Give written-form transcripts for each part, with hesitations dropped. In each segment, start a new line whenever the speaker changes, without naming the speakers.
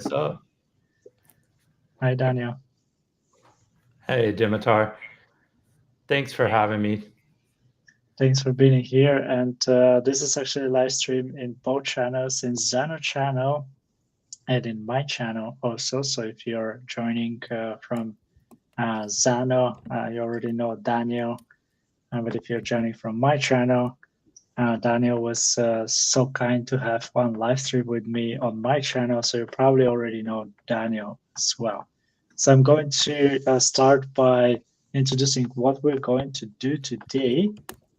is up?
Hi, Daniel.
Hey, Dimitar. Thanks for having me.
Thanks for being here. And this is actually a live stream in both channels, in Xano channel and in my channel also. So if you're joining from Xano, you already know Daniel. But if you're joining from my channel, Daniel was so kind to have one live stream with me on my channel. So you probably already know Daniel as well. So I'm going to start by introducing what we're going to do today.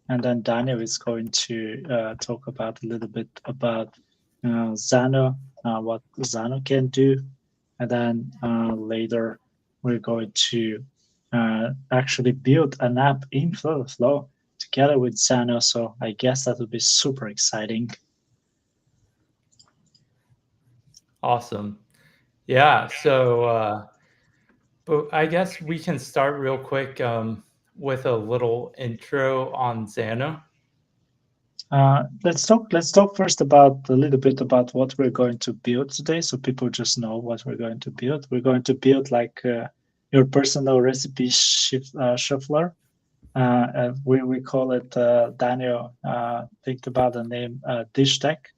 And then Daniel is going to talk about a little bit about Xano, what Xano can do. And then later, we're going to actually build an app in FlutterFlow together with Xano. So I guess that would be super exciting.
Awesome. Yeah, so but I guess we can start real quick with a little intro on Xano.
Let's talk first about a little bit about what we're going to build today, so people just know what we're going to build. We're going to build like your personal recipe shuffler. We call it Daniel think about the name dish deck,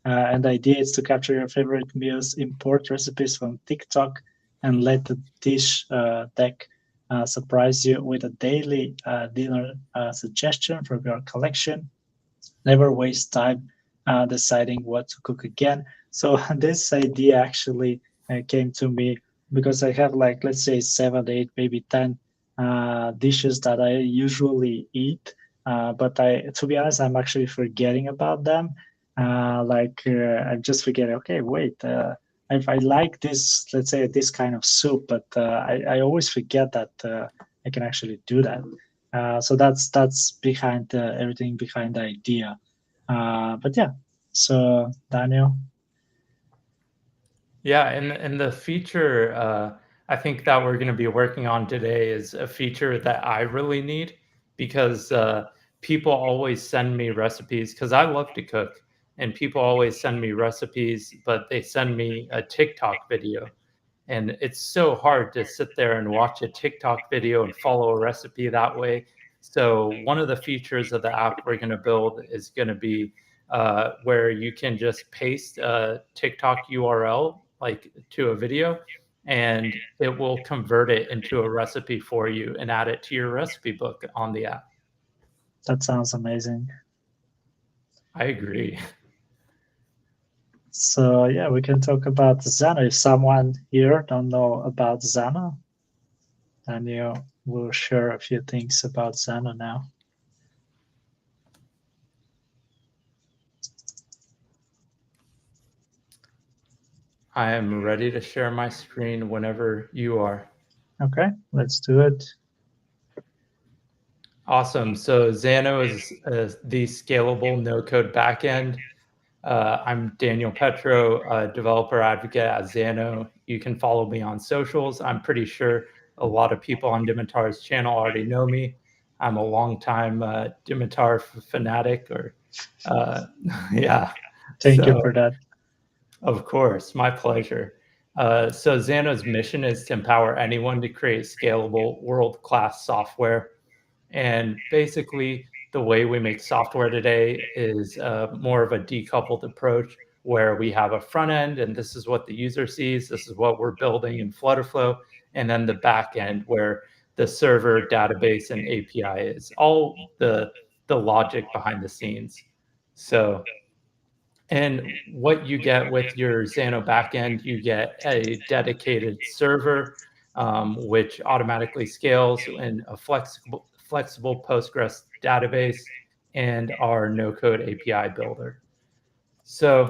and the idea is to capture your favorite meals, import recipes from TikTok, and let the dish deck surprise you with a daily dinner suggestion from your collection. Never waste time deciding what to cook again. So this idea actually came to me because I have like, let's say 7, 8, maybe 10 dishes that I usually eat. But to be honest, I'm actually forgetting about them. I'm just forgetting, okay, wait, if I like this, let's say this kind of soup, but I always forget that I can actually do that. So that's behind everything behind the idea. But yeah, so Daniel.
Yeah, and the feature I think that we're going to be working on today is a feature that I really need because people always send me recipes because I love to cook, and people always send me recipes, but they send me a TikTok video. And it's so hard to sit there and watch a TikTok video and follow a recipe that way. So one of the features of the app we're going to build is going to be where you can just paste a TikTok URL like to a video, and it will convert it into a recipe for you and add it to your recipe book on the app.
That sounds amazing.
I agree.
So yeah, we can talk about Xano. If someone here don't know about Xano, Daniel will share a few things about Xano now.
I am ready to share my screen whenever you are.
Okay, let's do it.
Awesome. So Xano is the scalable no-code backend. I'm Daniel Petro, a developer advocate at Xano. You can follow me on socials. I'm pretty sure a lot of people on Dimitar's channel already know me. I'm a longtime Dimitar fanatic, or yeah.
Thank you
So,
for that.
of course, my pleasure. So Xano's mission is to empower anyone to create scalable, world-class software. And basically, the way we make software today is more of a decoupled approach where we have a front end, and this is what the user sees. This is what we're building in FlutterFlow. And then the back end where the server, database, and API is all the logic behind the scenes. So, and what you get with your Xano backend, you get a dedicated server, which automatically scales in a flexible Postgres database and our no-code API builder. So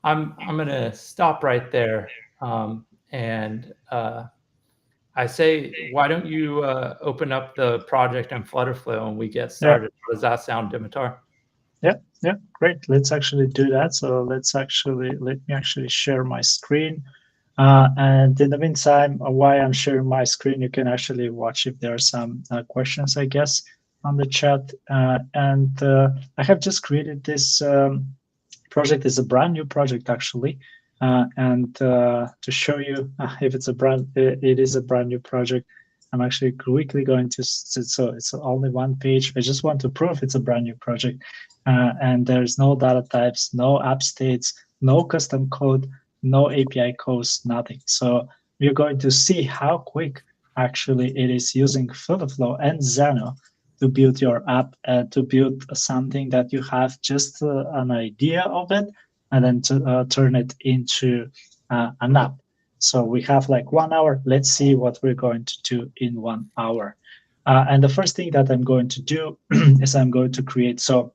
I'm going to stop right there, and I say, why don't you open up the project in FlutterFlow and we get
Yeah,
started? Does that sound, Dimitar?
yeah, great. Let's actually do that. So let me actually share my screen. And in the meantime, while I'm sharing my screen, you can actually watch if there are some questions, I guess, on the chat. I have just created this project. It's a brand new project, actually. And to show you if it is a brand new project, I'm actually quickly going to, so it's only one page. I just want to prove it's a brand new project. And there's no data types, no app states, no custom code, no API calls, nothing. So we're going to see how quick actually it is using FlutterFlow and Xano to build your app, to build something that you have just an idea of it, and then to turn it into an app. So we have like 1 hour. Let's see what we're going to do in 1 hour. And the first thing that I'm going to do is I'm going to create, so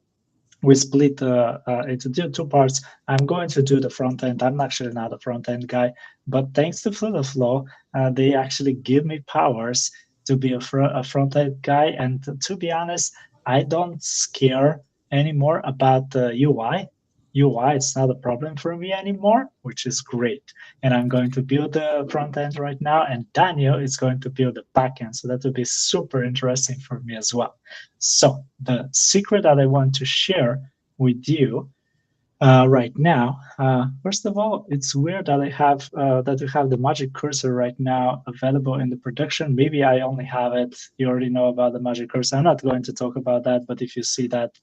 we split into two parts. I'm going to do the front end. I'm actually not a front end guy, but thanks to FlutterFlow, they actually give me powers to be a front end guy. And to be honest, I don't care anymore about the UI. UI, it's not a problem for me anymore, which is great. And I'm going to build the front end right now, and Daniel is going to build the backend. So that will be super interesting for me as well. So the secret that I want to share with you right now, first of all, it's weird that I have that we have the magic cursor right now available in the production. Maybe I only have it. You already know about the magic cursor. I'm not going to talk about that, but if you see that,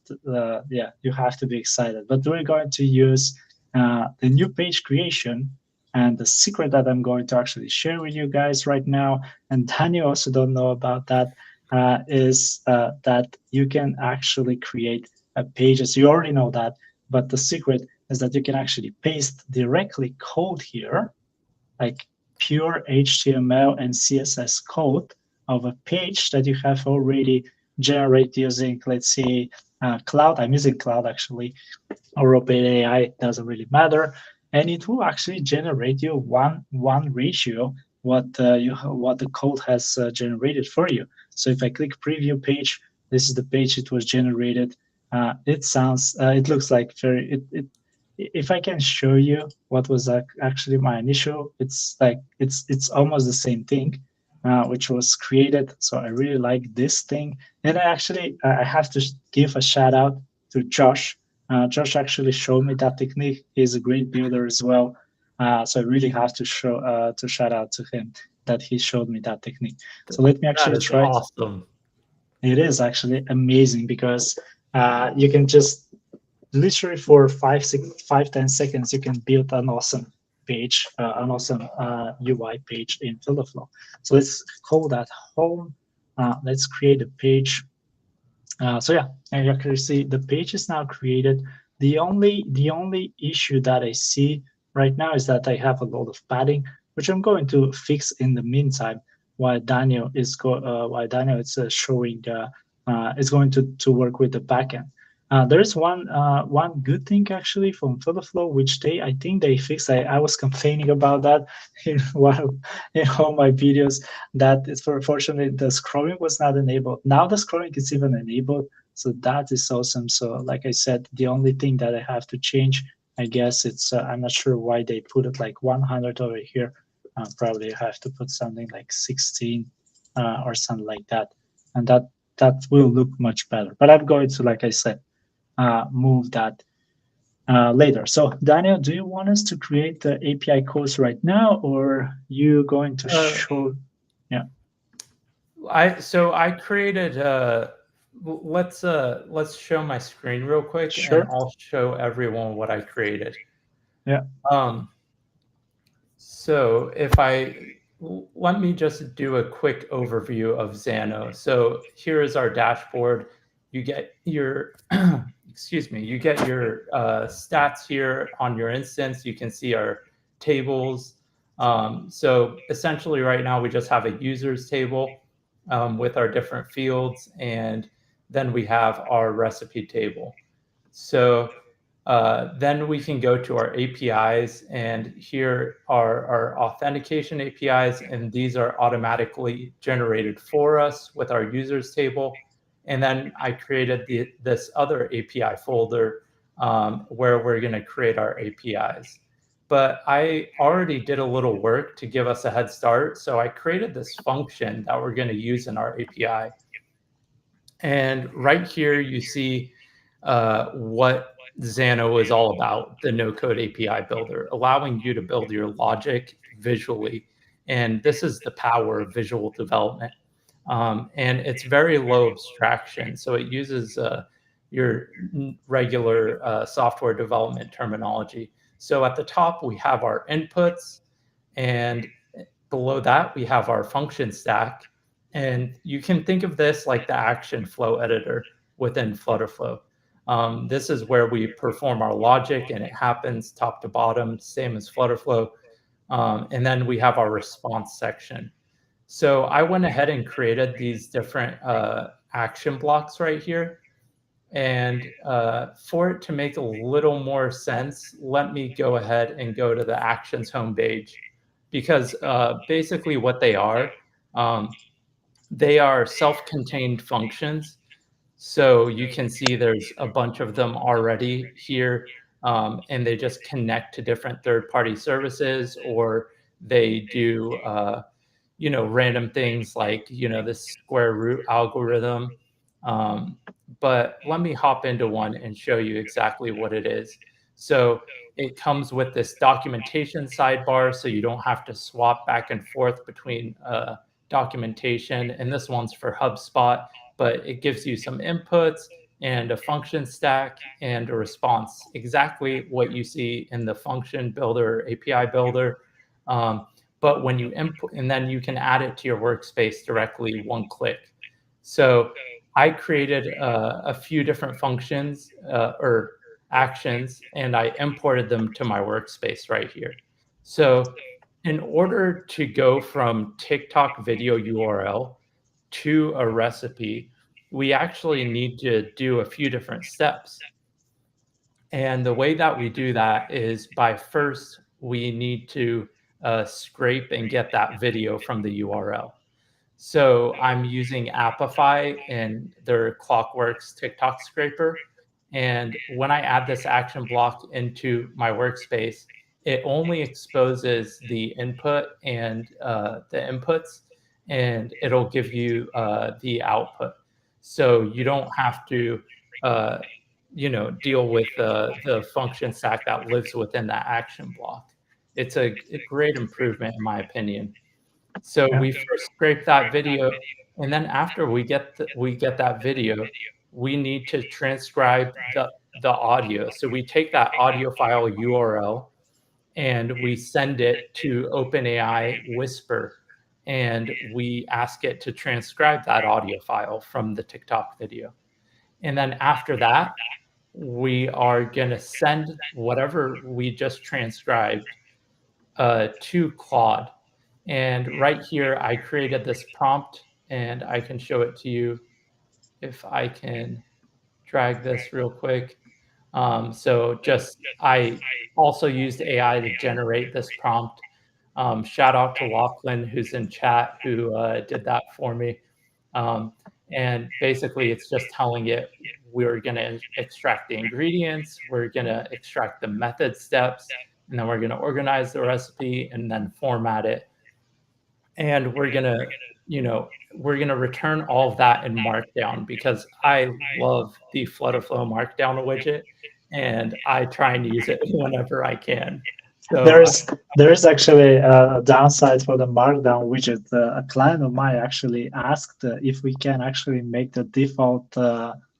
yeah, you have to be excited. But we're going to use the new page creation. And the secret that I'm going to actually share with you guys right now, and Daniel also don't know about that, is that you can actually create pages. You already know that, but the secret is that you can actually paste directly code here, like pure HTML and CSS code of a page that you have already generated using, let's say, Cloud. I'm using Cloud actually, or OpenAI, doesn't really matter. And it will actually generate you one ratio what the code has generated for you. So if I click preview page, this is the page it was generated. It looks like if I can show you what was actually my initial, it's almost the same thing, which was created. So I really like this thing. And I have to give a shout out to Josh. Josh actually showed me that technique. He's a great builder as well. So I really have to shout out to him that he showed me that technique. So let me
That
actually
is
try.
awesome.
It is actually amazing because you can just literally for 10 seconds you can build an awesome page, an awesome UI page in FlutterFlow. So let's call that home. Let's create a page. So yeah, and you can see the page is now created. The only issue that I see right now is that I have a lot of padding, which I'm going to fix in the meantime. While Daniel is showing is going to work with the backend. There is one good thing actually from FlutterFlow, which I think they fixed. I was complaining about that in in all my videos, that it's fortunately the scrolling was not enabled. Now the scrolling is even enabled, so that is awesome. So like I said, the only thing that I have to change, I guess it's I'm not sure why they put it like 100 over here. Probably I have to put something like 16 or something like that, and that will look much better. But I'm going to, like I said, move that later. So Daniel, do you want us to create the API codes right now, or you going to
Uh,
show? Yeah,
I created let's show my screen real quick and
sure.
I'll show everyone what I created.
Yeah,
Um, so if let me just do a quick overview of Xano. So here is our dashboard. You get your excuse me, you get your stats here on your instance. You can see our tables. So essentially right now we just have a users table with our different fields, and then we have our recipe table. So then we can go to our APIs, and here are our authentication APIs, and these are automatically generated for us with our users table. And then I created this other API folder where we're going to create our APIs. But I already did a little work to give us a head start. So I created this function that we're going to use in our API. And right here, you see what Xano is all about, the no-code API builder, allowing you to build your logic visually. And this is the power of visual development. And it's very low abstraction. So it uses your regular software development terminology. So at the top, we have our inputs, and below that, we have our function stack. And you can think of this like the action flow editor within FlutterFlow. This is where we perform our logic, and it happens top to bottom, same as FlutterFlow. And then we have our response section. So I went ahead and created these different action blocks right here. And for it to make a little more sense, let me go ahead and go to the actions homepage, because basically what they are self-contained functions. So you can see there's a bunch of them already here, and they just connect to different third-party services, or they do random things like, the square root algorithm. But let me hop into one and show you exactly what it is. So it comes with this documentation sidebar, so you don't have to swap back and forth between documentation. And this one's for HubSpot, but it gives you some inputs and a function stack and a response, exactly what you see in the function builder, API builder. But when you input, and then you can add it to your workspace directly, one click. So I created a few different functions or actions, and I imported them to my workspace right here. So in order to go from TikTok video URL to a recipe, we actually need to do a few different steps. And the way that we do that is by first, we need to scrape and get that video from the URL. So I'm using Appify and their Clockworks TikTok scraper. And when I add this action block into my workspace, it only exposes the input and the inputs, and it'll give you the output. So you don't have to, deal with the function stack that lives within that action block. It's a great improvement, in my opinion. So
Yeah.
we first scrape that video, and then after we get that video, we need to transcribe the audio. So we take that audio file URL and we send it to OpenAI Whisper, and we ask it to transcribe that audio file from the TikTok video. And then after that, we are going to send whatever we just transcribed to Claude. And right here, I created this prompt, and I can show it to you if I can drag this real quick. So I also used AI to generate this prompt. Shout out to Lachlan, who's in chat, who did that for me. And basically, it's just telling it we're going to extract the ingredients, we're going to extract the method steps, and then we're going to organize the recipe and then format it. And we're going to return all of that in Markdown, because I love the FlutterFlow Markdown widget, and I try and use it whenever I can. So
there is actually a downside for the Markdown widget. A client of mine actually asked if we can actually make the default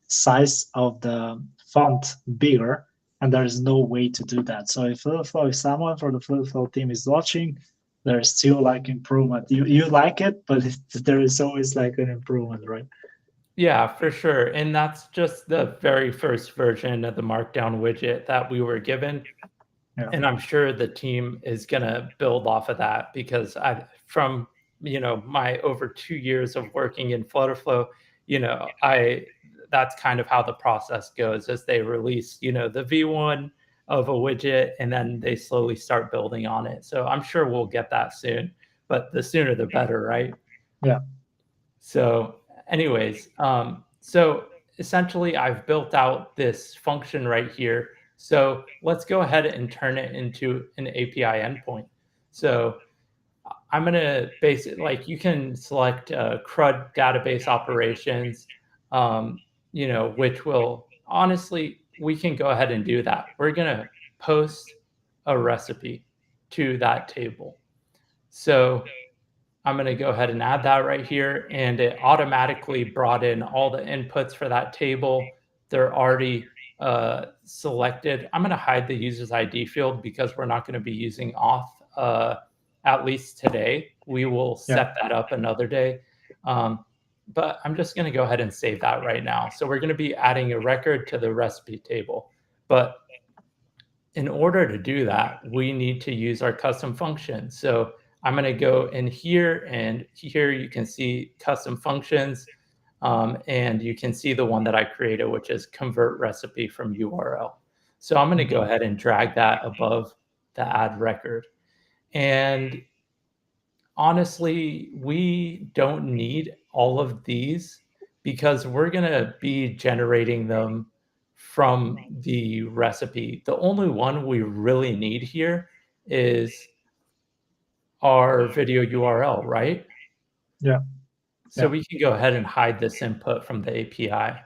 size of the font bigger, and there is no way to do that. So if someone for the FlutterFlow team is watching, there's still like improvement. You like it, but there is always like an improvement, right?
Yeah, for sure. And that's just the very first version of the Markdown widget that we were given.
Yeah.
And I'm sure the team is going to build off of that, because from my over 2 years of working in FlutterFlow, that's kind of how the process goes, as they release, the V1 of a widget, and then they slowly start building on it. So I'm sure we'll get that soon, but the sooner the better, right?
Yeah.
So anyways, so essentially I've built out this function right here. So let's go ahead and turn it into an API endpoint. So I'm going to like, you can select CRUD database operations, which will honestly, we can go ahead and do that. We're going to post a recipe to that table. So I'm going to go ahead and add that right here, and it automatically brought in all the inputs for that table. They're already selected. I'm going to hide the user's ID field because we're not going to be using auth at least today. We will set that up another day. But I'm just going to go ahead and save that right now. So we're going to be adding a record to the recipe table. But in order to do that, we need to use our custom function. So I'm going to go in here, and here you can see custom functions, and you can see the one that I created, which is convert recipe from URL. So I'm going to go ahead and drag that above the add record. And honestly, we don't need all of these because we're going to be generating them from the recipe. The only one we really need here is our video URL, right?
Yeah.
So we can go ahead and hide this input from the API.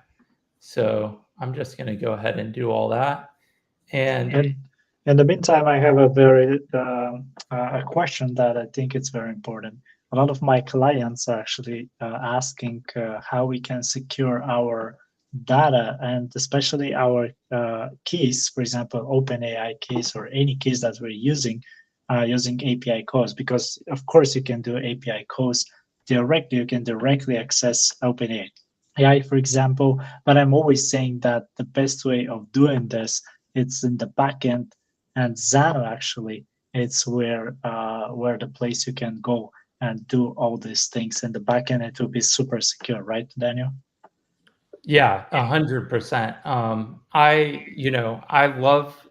So I'm just going to go ahead and do all that. And
in the meantime, I have a very a question that I think it's very important. A lot of my clients are actually asking how we can secure our data, and especially our keys, for example, OpenAI keys or any keys that we're using API calls, because of course you can do API calls directly. You can directly access OpenAI, for example. But I'm always saying that the best way of doing this, it's in the backend, and Xano actually, it's where the place you can go and do all these things in the backend. It will be super secure, right, Daniel?
Yeah, 100%. I love,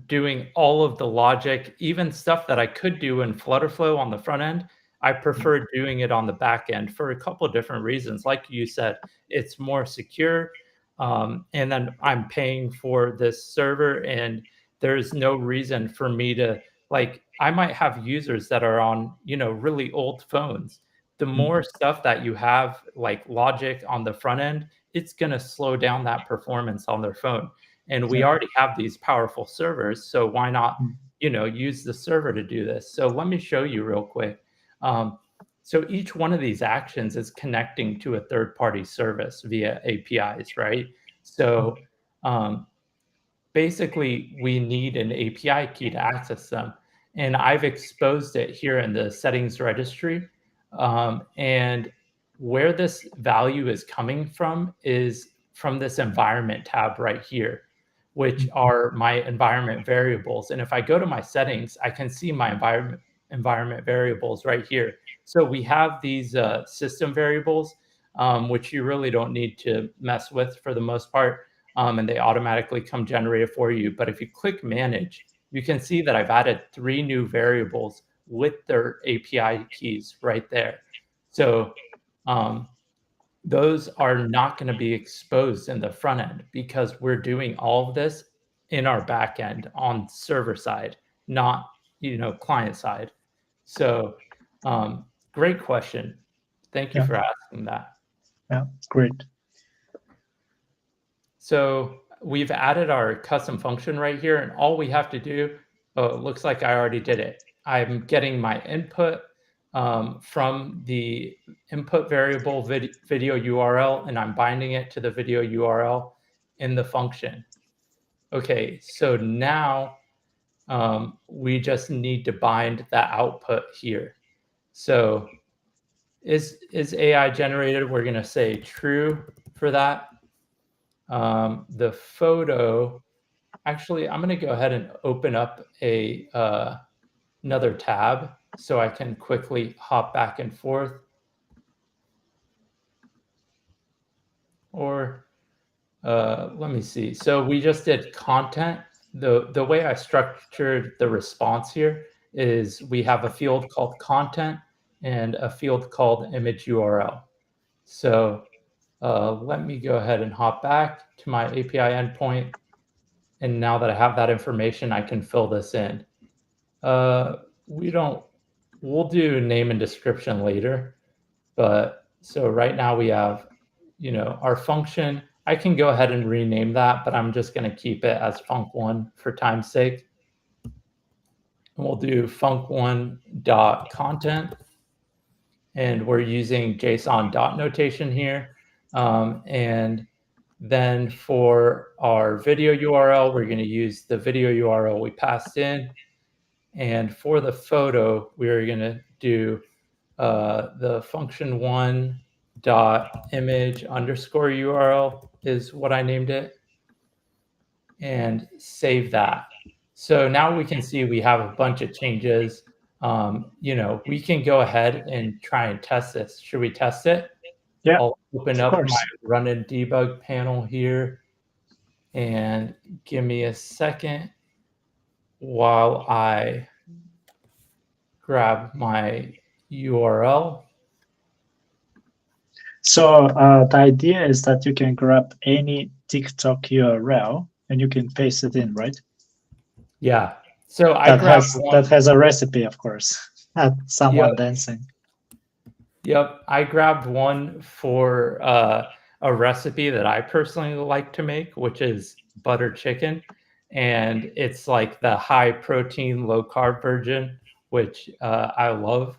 doing all of the logic, even stuff that I could do in FlutterFlow on the front end. I prefer doing it on the back end for a couple of different reasons. Like you said, it's more secure. And then I'm paying for this server, and there's no reason for me to, like, I might have users that are on, really old phones. The more stuff that you have, like logic on the front end, it's going to slow down that performance on their phone. And we already have these powerful servers, so why not, use the server to do this? So let me show you real quick. So each one of these actions is connecting to a third-party service via APIs, right? So basically, we need an API key to access them. And I've exposed it here in the settings registry. And where this value is coming from is from this environment tab right here, which are my environment variables. And if I go to my settings, I can see my environment variables right here. So we have these system variables, which you really don't need to mess with for the most part. And they automatically come generated for you. But if you click manage, you can see that I've added 3 new variables with their API keys right there. So those are not going to be exposed in the front end because we're doing all of this in our back end on server side, not client side. So great question. Thank you for asking that.
Yeah, great.
So we've added our custom function right here, and all we have to do, it looks like I already did it. I'm getting my input from the input variable video URL, and I'm binding it to the video URL in the function. Okay, so now we just need to bind that output here. So is AI generated? We're going to say true for that. The photo, actually, I'm going to go ahead and open up another tab so I can quickly hop back and forth. Or let me see. So we just did content. The way I structured the response here is we have a field called content and a field called image URL. So let me go ahead and hop back to my API endpoint. And now that I have that information, I can fill this in. We'll do name and description later. But so right now we have, our function, I can go ahead and rename that, but I'm just going to keep it as func1 for time's sake. And we'll do func1.content. And we're using JSON dot notation here. And then for our video URL, we're going to use the video URL we passed in. And for the photo, we're going to do the function1 dot image underscore URL is what I named it, and save that. So now we can see we have a bunch of changes. We can go ahead and try and test this. Should we test it?
Yeah,
I'll open
of
up
course.
my run and debug panel here, and give me a second while I grab my URL.
So the idea is that you can grab any TikTok URL and you can paste it in, right?
Yeah. So I grabbed one.
That has a recipe, of course, not someone dancing.
Yep, I grabbed one for a recipe that I personally like to make, which is butter chicken, and it's like the high protein, low carb version, which I love.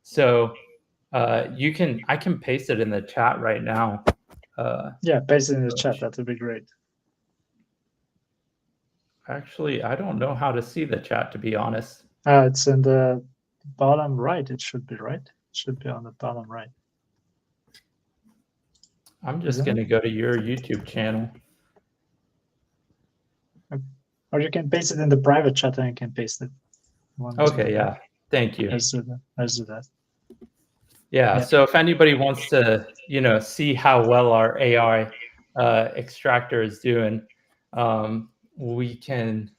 So I can paste it in the chat right now.
Yeah, paste it in the chat. That would be great.
Actually, I don't know how to see the chat, to be honest.
It's in the bottom right. It should be right. It should be on the bottom right.
I'm just going to go to your YouTube channel.
Or you can paste it in the private chat and you can paste it.
Okay, yeah. Thank you.
Let's do that.
Yeah, so if anybody wants to, see how well our AI extractor is doing, you can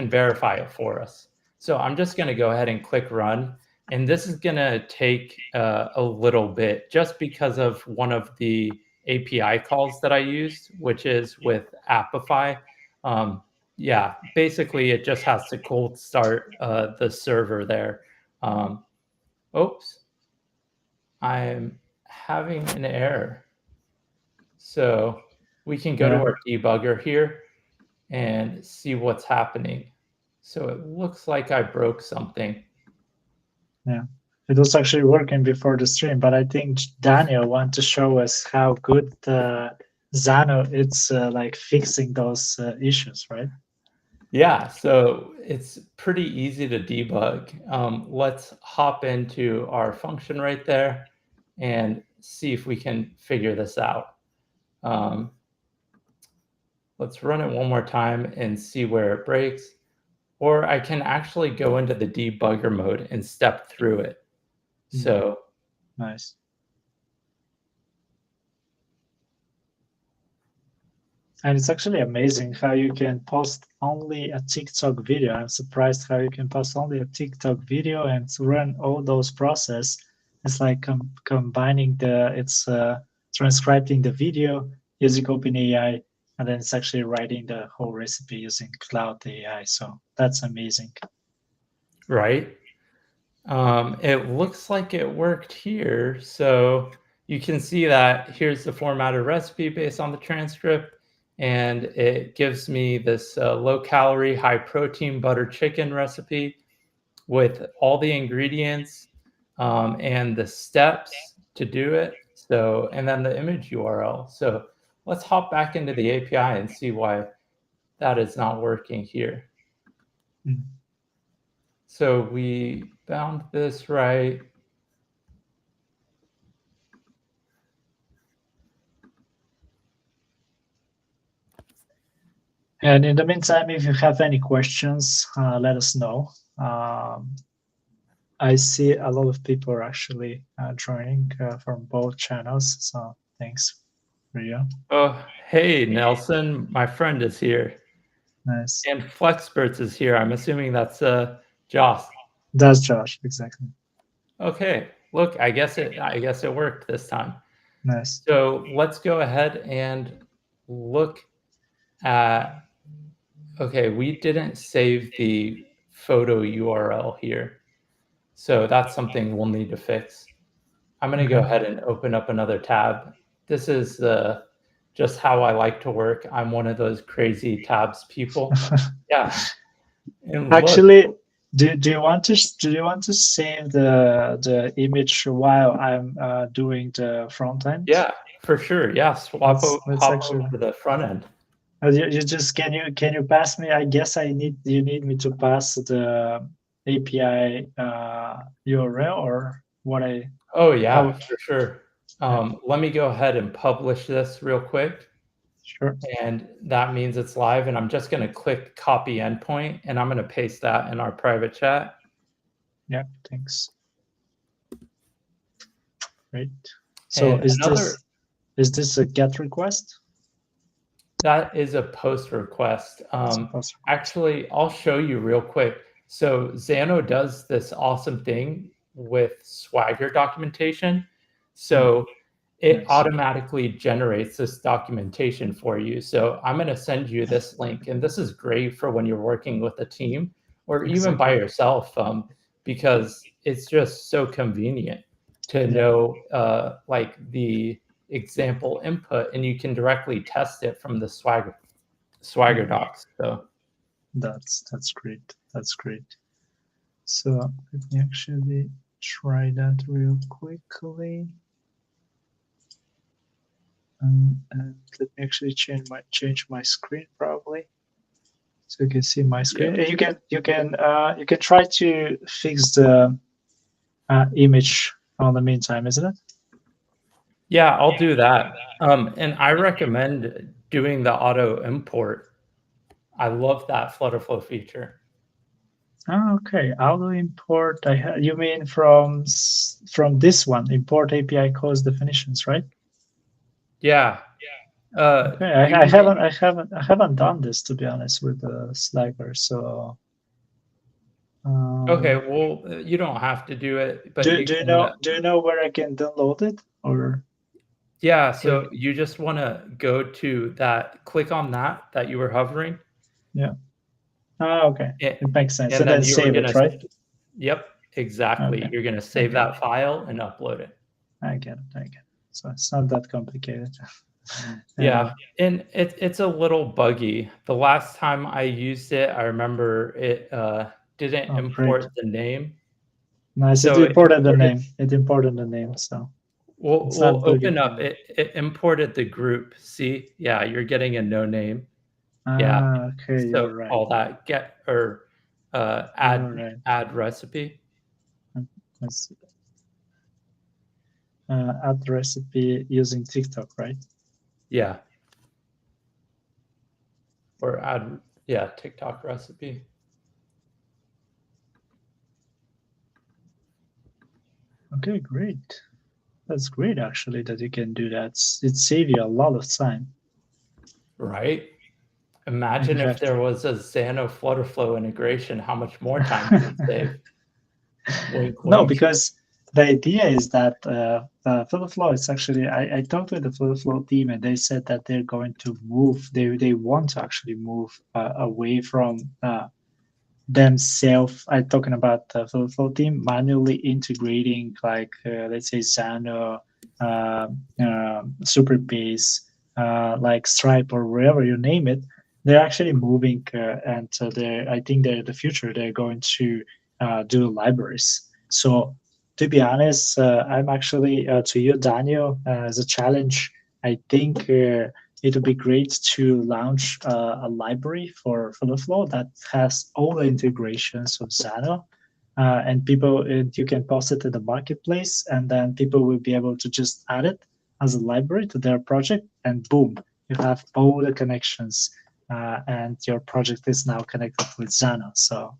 verify it for us. So I'm just going to go ahead and click run. And this is going to take a little bit just because of one of the API calls that I used, which is with Appify. Yeah, basically it just has to cold start the server there. Oops. I'm having an error. So we can go to our debugger here and see what's happening. So it looks like I broke something.
Yeah, it was actually working before the stream, but I think Daniel wanted to show us how good Xano is like fixing those issues, right?
Yeah, so it's pretty easy to debug. Let's hop into our function right there and see if we can figure this out. Let's run it one more time and see where it breaks. Or I can actually go into the debugger mode and step through it. So
nice. And it's actually amazing how you can post only a TikTok video. I'm surprised how you can post only a TikTok video and run all those process. It's like combining it's transcribing the video using OpenAI, and then it's actually writing the whole recipe using Cloud AI. So that's amazing.
Right. It looks like it worked here. So you can see that here's the formatted recipe based on the transcript. And it gives me this low-calorie, high-protein butter chicken recipe with all the ingredients and the steps to do it. So, and then the image URL. So let's hop back into the API and see why that is not working here. So we bound this right.
And in the meantime, if you have any questions, let us know. I see a lot of people are actually joining from both channels, so thanks for you.
Oh, hey, Nelson, my friend is here.
Nice.
And Flexperts is here. I'm assuming that's Josh.
That's Josh, exactly.
Okay, look, I guess it worked this time.
Nice.
So let's go ahead and look at. Okay, we didn't save the photo URL here. So that's something we'll need to fix. I'm going to go ahead and open up another tab. This is the just how I like to work. I'm one of those crazy tabs people. Yeah. And look,
Actually, do you want to save the image while I'm doing the front end?
yeah, for sure. Yeah,
Let's
hop
actually.
over to the front end.
You just can you pass me? I guess you need me to pass the API URL or what I
Oh yeah,
how
for sure.
yeah,
Let me go ahead and publish this real quick.
sure.
And that means it's live. And I'm just going to click copy endpoint and I'm going to paste that in our private chat.
Yeah, thanks. Great. So
And another,
is this a GET request?
that is a post request.
It's a post request.
Actually, I'll show you real quick. So Xano does this awesome thing with Swagger documentation. So it
Nice.
automatically generates this documentation for you. So I'm going to send you this link. And this is great for when you're working with a team or even by
Exactly.
yourself, because it's just so convenient to
Yeah.
know like the example input, and you can directly test it from the Swagger docs. So
That's great. That's great. So let me actually try that real quickly. And let me actually change my screen probably, so you can see my screen.
yep.
You can try to fix the image on the meantime, isn't it?
Yeah, I'll do that. And I recommend doing the auto import. I love that FlutterFlow feature.
Oh, okay. Auto import. You mean from this one? Import API calls definitions, right?
Yeah.
Okay.
You might.
I haven't done this to be honest with the Slacker. So
Okay.
um,
Well, you don't have to do it, but you can.
do you know where I can download it or
Yeah.
where?
So you just want to go to that, click on that you were hovering,
Yeah. Ah, okay.
it,
It makes sense.
and
And then
then you were
save it,
gonna.
right?
Yep. Exactly.
Okay.
You're gonna
I
save
get
that file and upload it.
I get it. I get it. So it's not that complicated.
Yeah, and it's a little buggy. The last time I used it, I remember it didn't
Oh, great.
import the name.
Nice. It
So it
imported the
imported,
name. It imported the name. So it's
we'll
not buggy
open
for
up,
me.
it imported the group. See, yeah, you're getting a no name. Yeah,
Ah, okay.
so
You're right.
all that get or
You're right.
add recipe.
Let's see. Add recipe using TikTok, right?
Yeah, or add, yeah, TikTok recipe.
Okay, great. That's great, actually, that you can do that. It saves you a lot of time.
Right? Imagine
You
if
have
there was a Xano FlutterFlow integration, how much more time you would save. Wink,
no,
wink.
because the idea is that FlutterFlow is actually. I talked with the FlutterFlow team, and they said that they're going to move. They want to actually move away from themselves. I'm talking about the FlutterFlow team manually integrating, like let's say Xano, Superbase, like Stripe or wherever you name it. They're actually moving, and they're. I think they're the future. They're going to do libraries. So to be honest, I'm actually to you, Daniel, as a challenge. I think it would be great to launch a library for the flow that has all the integrations of Xano. And you can post it in the marketplace, and then people will be able to just add it as a library to their project, and boom, you have all the connections, and your project is now connected with Xano. So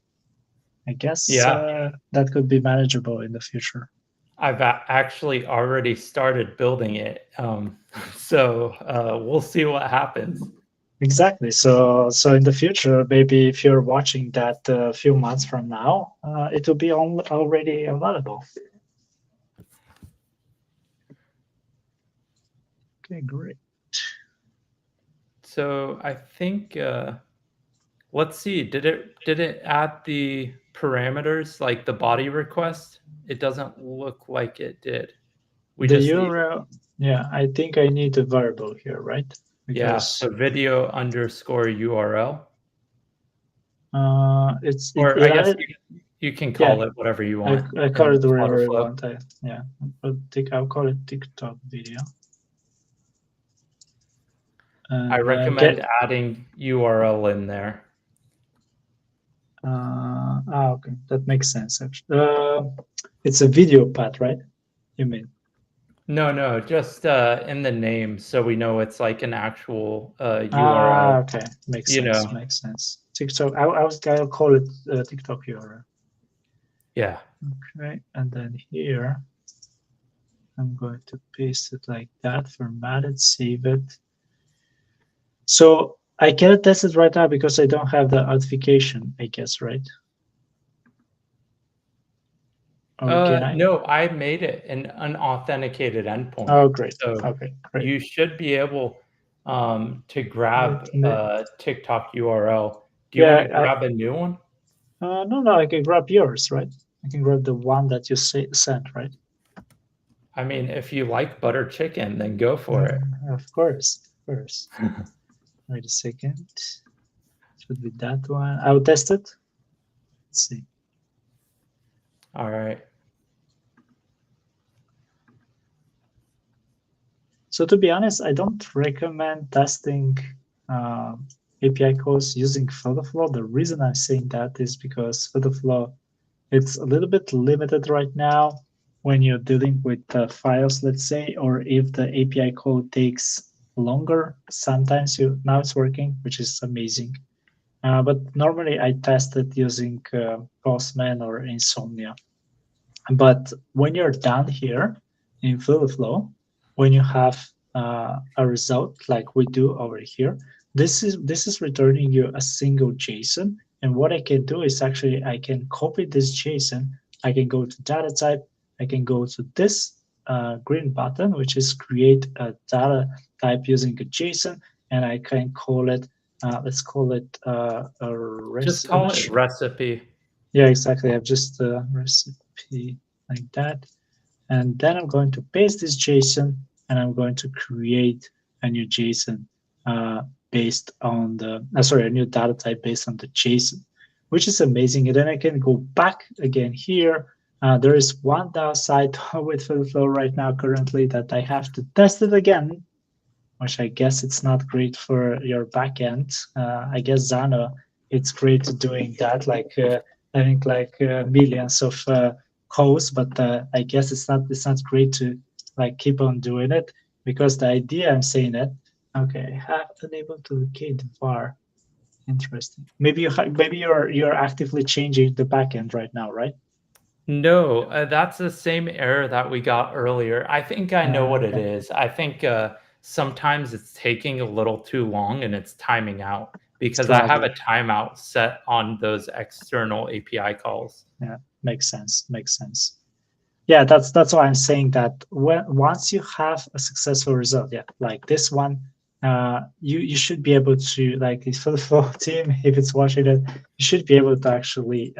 I guess
Yeah,
that could be manageable in the future.
I've actually already started building it. So we'll see what happens.
Exactly. So in the future, maybe if you're watching that a few months from now, it will be already available. Okay, great.
So I think let's see. Did it add the parameters like the body request? It doesn't look like it did. We
The
just need,
URL, yeah, I think I need a variable here, right?
yeah,
Because
so video underscore URL.
it's
Or
it
I guess
added,
you can
yeah,
call it whatever you
I,
want
I call
in
it wherever I
FlutterFlow.
want. Yeah, I'll call it TikTok video.
I
And
recommend adding URL in there.
okay, that makes sense actually. It's a video path, right? You mean?
No, just in the name, so we know it's like an actual URL.
Okay, makes
You
sense.
know,
Makes sense. TikTok. I'll call it TikTok URL.
yeah.
Okay, and then here I'm going to paste it like that, format it, save it. So I cannot test it right now because I don't have the authentication, I guess, right? Or can I?
No, I made it an unauthenticated endpoint.
Oh, great.
So
Okay, great.
you should be able to grab
Let me,
TikTok URL. Do you want to
yeah,
grab a new one?
no, I can grab yours, right? I can grab the one that you sent, right?
I mean, if you like butter chicken, then go for it.
Of course, of course. Wait a second. Should be that one. I'll test it. Let's see.
All right.
So to be honest, I don't recommend testing API calls using FlutterFlow. The reason I'm saying that is because FlutterFlow, it's a little bit limited right now when you're dealing with files, let's say, or if the API call takes longer. Sometimes now it's working, which is amazing. But normally I test it using Postman or Insomnia. But when you're done here in FlutterFlow, when you have a result like we do over here, this is returning you a single JSON. And what I can do is actually I can copy this JSON. I can go to data type. I can go to this green button, which is create a data type using a JSON, and I can call it. Let's call it a
Just call it
recipe.
recipe.
Yeah, exactly. I've just recipe like that. And then I'm going to paste this JSON and I'm going to create a new JSON based on a new data type based on the JSON, which is amazing. And then I can go back again here. There is one downside with FlutterFlow right now currently that I have to test it again, which I guess it's not great for your backend. I guess Xano, it's great doing that, like having like millions of calls, but I guess it's not great to like keep on doing it because the idea I'm saying it. Okay, I have unable to locate the var. Interesting. Maybe you're actively changing the backend right now, right?
No, that's the same error that we got earlier. I think I know what it
Okay,
is. I think sometimes it's taking a little too long and it's timing out
it's
because I have a
probably
timeout set on those external API calls.
yeah, makes sense. Makes sense. Yeah, that's why I'm saying that once you have a successful result, yeah, like this one, you should be able to like this for the full team if it's watching it, you should be able to actually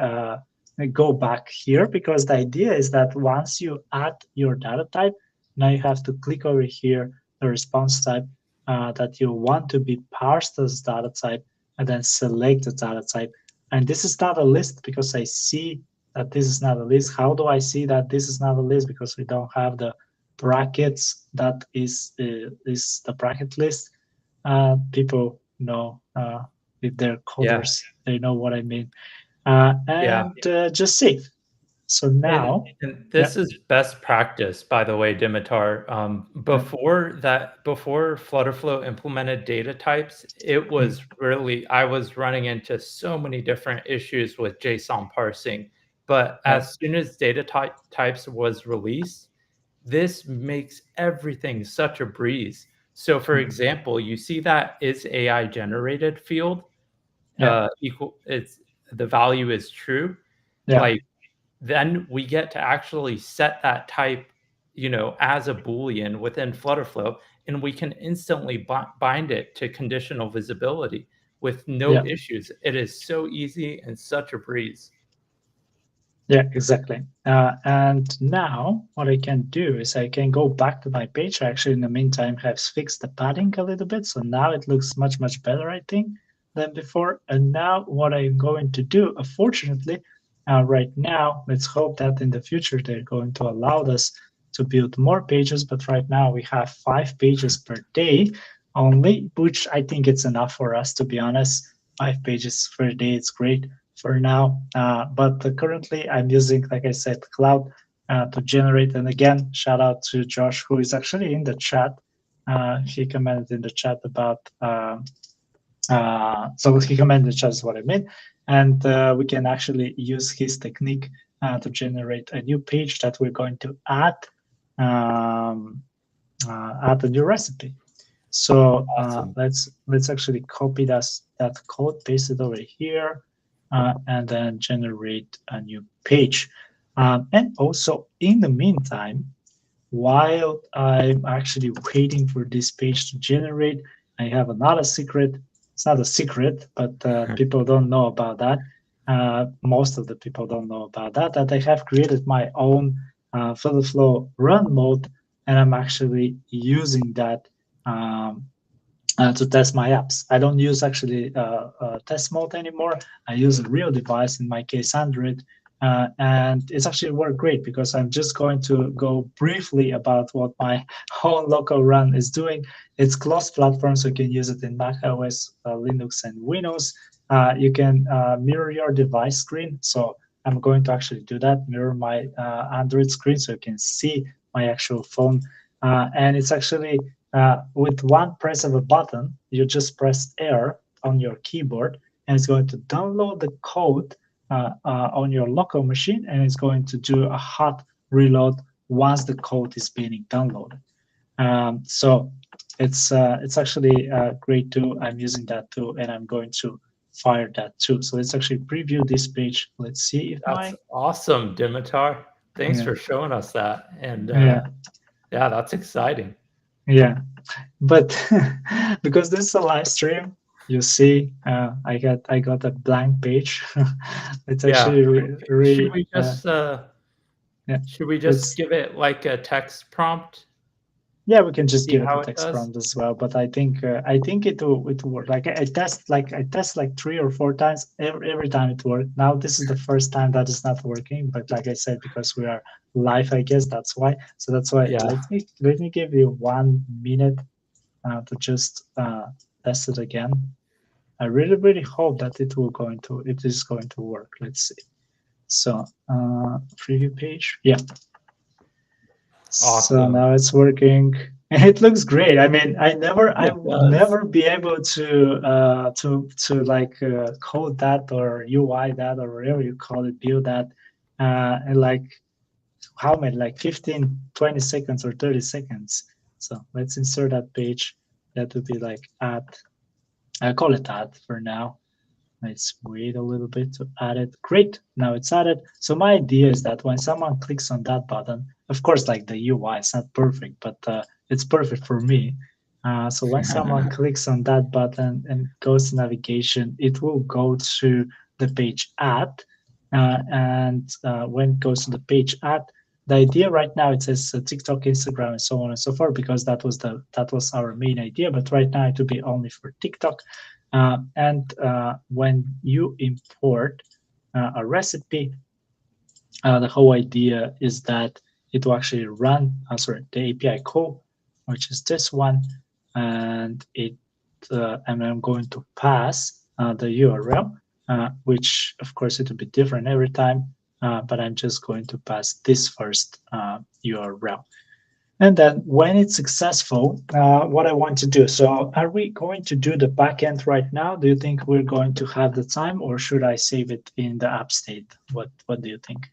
go back here because the idea is that once you add your data type, now you have to click over here the response type that you want to be parsed as data type, and then select the data type. And this is not a list because I see that this is not a list. How do I see that this is not a list? Because we don't have the brackets. That is the bracket list. People know if they're
Yeah,
coders, they know what I mean.
yeah.
And just save. So now,
And
yeah,
this is best practice, by the way, Dimitar.
yeah,
Before FlutterFlow implemented data types, it
mm,
was really, I was running into so many different issues with JSON parsing. But
yeah,
as soon as types was released, this makes everything such a breeze. So, for
mm,
example, you see that is AI generated field
yeah,
equal. It's the value is true.
yeah,
Like then we get to actually set that type, as a Boolean within FlutterFlow, and we can instantly bind it to conditional visibility with no
yeah.
issues. It is so easy and such a breeze.
Yeah, exactly. And now what I can do is I can go back to my page. I actually, in the meantime, have fixed the padding a little bit. So now it looks much, much better, I think, than before. And now what I'm going to do, unfortunately, right now, let's hope that in the future they're going to allow us to build more pages. But right now we have 5 pages per day only, which I think it's enough for us, to be honest. 5 pages per day, it's great for now. But currently, I'm using, like I said, Cloud to generate. And again, shout out to Josh, who is actually in the chat. He commented in the chat about. So he commented in the chat is what I mean, and we can actually use his technique to generate a new page that we're going to um, add a new recipe. So
Awesome.
let's actually copy that code, paste it over here, and then generate a new page. And also, in the meantime, while I'm actually waiting for this page to generate, I have another secret. It's not a secret, but people don't know about that. Most of the people don't know about that. That I have created my own FlutterFlow run mode, and I'm actually using that um, to test my apps. I don't use actually test mode anymore. I use a real device, in my case, Android. And it's actually worked great because I'm just going to go briefly about what my whole local run is doing. It's closed platform, so you can use it in Mac OS, Linux, and Windows. You can mirror your device screen. So I'm going to actually do that, mirror my Android screen so you can see my actual phone. And it's actually with one press of a button, you just press R on your keyboard, and it's going to download the code on your local machine, and it's going to do a hot reload once the code is being downloaded. So it's actually a great tool. I'm using that tool, and I'm going to fire that too. So let's actually preview this page. Let's see if
That's
my
awesome, Dimitar. Thanks
yeah
for showing us that. And
yeah
yeah, that's exciting.
yeah. But because this is a live stream, you see, I got a blank page. It's
Yeah.
actually
Should
really
we just
yeah.
should we just
Let's
give it like a text prompt?
yeah, we can just
See
give it a
how it
text
does?
prompt as well. But I think it will work. Like I test like 3 or 4 times. Every time it worked. Now this is the first time that is not working. But like I said, because we are live, I guess that's why. So that's why
Yeah.
let me give you 1 minute to just test it again. I really, really hope that it is going to work. Let's see. So preview page. Yeah. So
Awesome.
now it's working. It looks great. I mean, I
It
would
does.
never be able to like code that or UI that or whatever you call it, build that, in like how many, like 15, 20 seconds or 30 seconds. So let's insert that page. That would be like add. I call it add for now. Let's wait a little bit to add it. Great, now it's added. So my idea is that when someone clicks on that button, of course, like the UI is not perfect, but it's perfect for me. So when someone clicks on that button and goes to navigation, it will go to the page add. And when it goes to the page add, the idea right now, it says TikTok, Instagram, and so on and so forth, because that was our main idea. But right now it will be only for TikTok. And when you import a recipe, the whole idea is that it will actually run, the API call, which is this one, and I'm going to pass the URL, which of course it will be different every time, but I'm just going to pass this first URL. And then when it's successful, what I want to do. So are we going to do the backend right now? Do you think we're going to have the time, or should I save it in the app state? What do you think?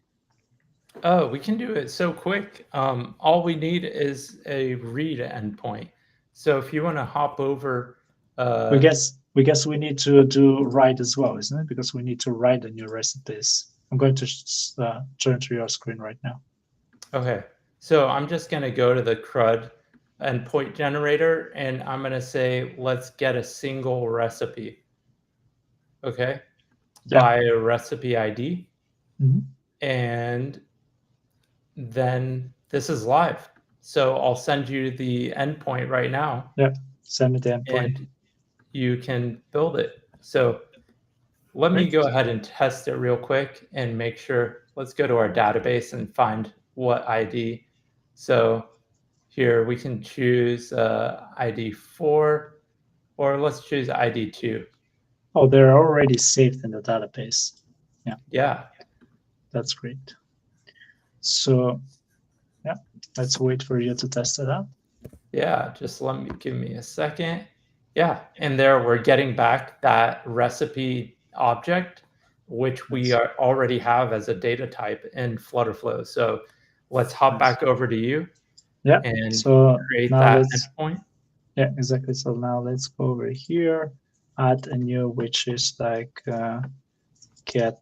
Oh, we can do it so quick. All we need is a read endpoint. So if you want to hop over,
We
uh,
guess we need to do write as well, isn't it? Because we need to write the new recipes. I'm going to turn to your screen right now.
okay. So I'm just going to go to the CRUD endpoint generator and I'm going to say, let's get a single recipe. Okay.
Yeah.
By a recipe ID.
Mhm.
and then this is live. So I'll send you the endpoint right now.
Yeah, send me the endpoint.
And you can build it. So let me go ahead and test it real quick and make sure. Let's go to our database and find what ID. So here we can choose ID 4, or let's choose ID 2.
Oh, they're already saved in the database. Yeah.
Yeah.
That's great. So yeah, let's wait for you to test it out.
Yeah, just give me a second. Yeah, and there we're getting back that recipe object, which we already have as a data type in FlutterFlow. So let's hop back over to you.
Yeah.
And
so
create
now
that
let's
endpoint.
Yeah, exactly. So now let's go over here, add a new, which is like get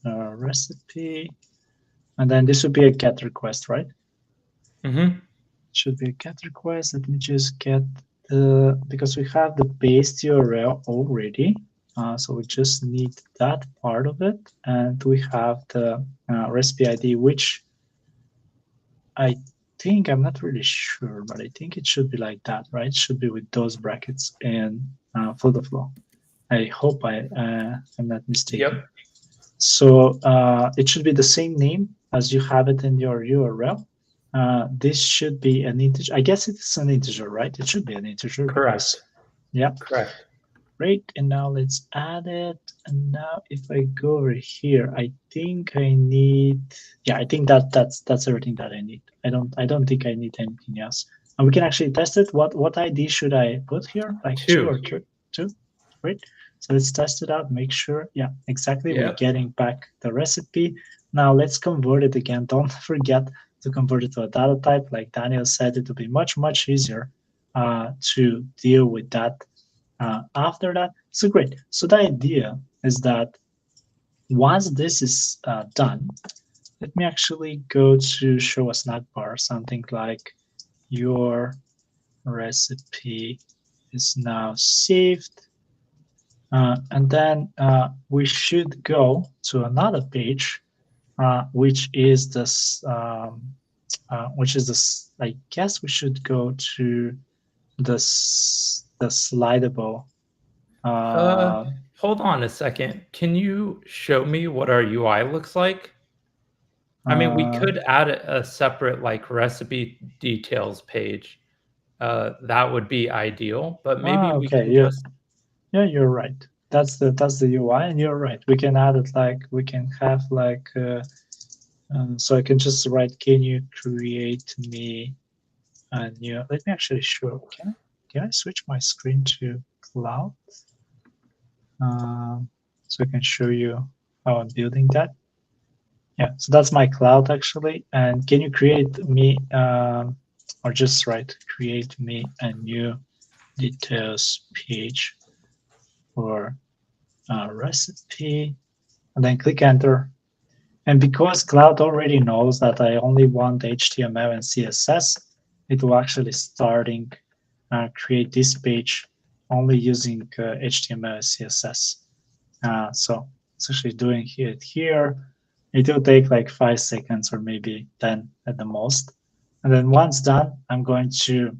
recipe, and then this would be a get request, right?
Mm-hmm.
Should be a get request. Let me just get the, because we have the paste URL already. So we just need that part of it. And we have the recipe ID, which I think, I'm not really sure, but I think it should be like that, right? It should be with those brackets in FlutterFlow. I hope I'm not mistaken.
Yep.
So it should be the same name as you have it in your URL. This should be an integer. I guess it's an integer, right? It should be an integer.
Correct.
Because, yeah.
Correct.
Great. And now let's add it. And now if I go over here, I think I need. Yeah, I think that's everything that I need. I don't think I need anything else. And we can actually test it. What ID should I put here? Like 2 or 3? 2. Great. So let's test it out. Make sure. Yeah, exactly.
Yep.
We're getting back the recipe. Now let's convert it again. Don't forget to convert it to a data type. Like Daniel said, it will be much easier to deal with that after that. So great. So the idea is that once this is done, let me actually go to show a snack bar, something like your recipe is now saved. And then we should go to another page, which is this, I guess we should go to the slidable.
Hold on a second. Can you show me what our UI looks like? I mean, we could add a separate like recipe details page. That would be ideal, but maybe we
okay,
can just.
Yeah, you're right. That's the UI, and you're right. We can add it like we can have like. So I can just write, can you create me a new? Let me actually show. Can I switch my screen to cloud? So I can show you how I'm building that. Yeah, so that's my cloud actually. And can you create me, or just write, create me a new details page for recipe, and then click enter. And because Cloud already knows that I only want HTML and CSS, it will actually starting create this page only using HTML and CSS. So it's actually doing it here. It will take like 5 seconds or maybe 10 at the most. And then once done, I'm going to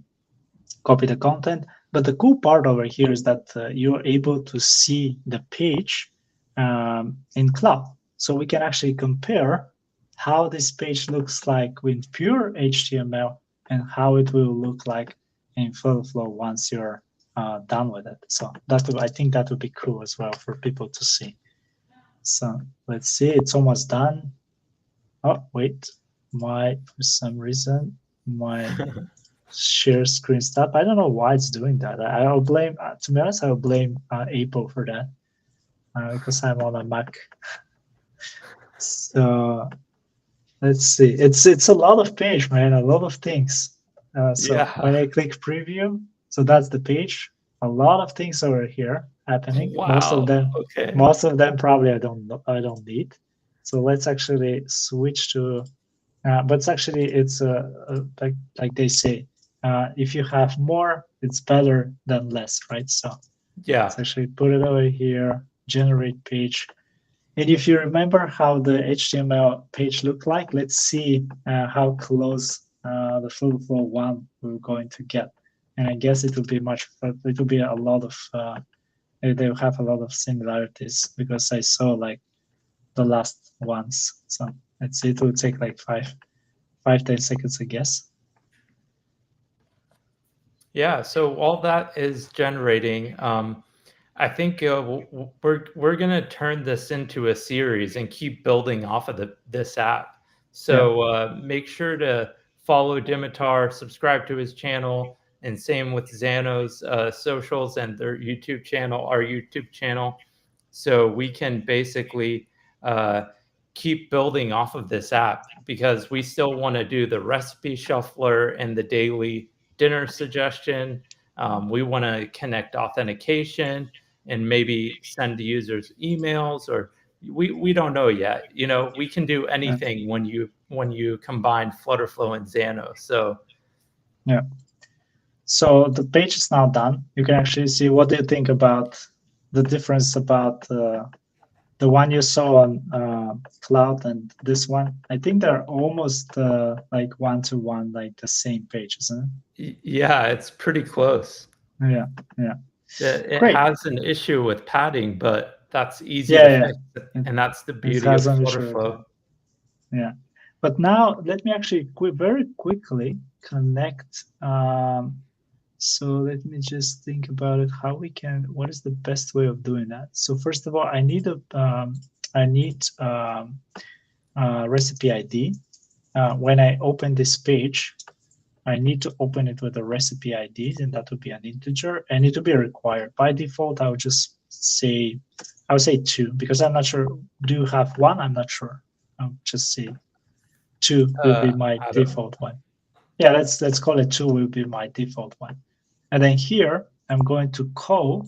copy the content. But the cool part over here is that you're able to see the page in Cloud. So we can actually compare how this page looks like with pure HTML and how it will look like in FlutterFlow once you're done with it. So I think that would be cool as well for people to see. So let's see, it's almost done. Oh, wait, for some reason, my share screen stop. I don't know why it's doing that. I'll blame, to be honest, I'll blame Apple for that because I'm on a Mac. So let's see. It's a lot of page, man. A lot of things. So when I click preview, so that's the page. A lot of things over here happening.
Wow.
Most of them probably I don't need. So let's actually switch to. But it's like they say, if you have more, it's better than less, right? So
yeah,
let's actually put it over here. Generate page. And if you remember how the HTML page looked like, let's see how close the FlutterFlow one we're going to get. And I guess it will be it will be a lot of, they will have a lot of similarities because I saw like the last ones. So let's see, it will take like 10 seconds, I guess.
Yeah, so all that is generating. I think we're gonna turn this into a series and keep building off of this app. So make sure to follow Dimitar, subscribe to his channel, and same with Xano's socials and their YouTube channel, our YouTube channel. So we can basically uh, keep building off of this app because we still want to do the recipe shuffler and the daily dinner suggestion. We want to connect authentication and maybe send the users emails, or we don't know yet. You know, we can do anything when you combine FlutterFlow and Xano. So
yeah. So the page is now done. You can actually see what do you think about the difference about the one you saw on Cloud and this one. I think they're almost like one-to-one, like the same page, isn't
yeah, it's pretty close.
it? Yeah, yeah.
It
Great.
has an issue with padding, but that's easy
Yeah,
to
yeah.
fix, and that's the
It
beauty of
has an issue with
FlutterFlow.
that. Yeah. But now let me actually very quickly connect. So let me just think about it. How we can? What is the best way of doing that? So first of all, I need a recipe ID. When I open this page, I need to open it with a recipe ID, and that would be an integer, and it will be required. By default, I would just say, I would say 2, because I'm not sure. Do you have 1? I'm not sure. I'll just say 2 will be my
I don't.
default one. Yeah, let's call it 2 will be my default one. And then here, I'm going to call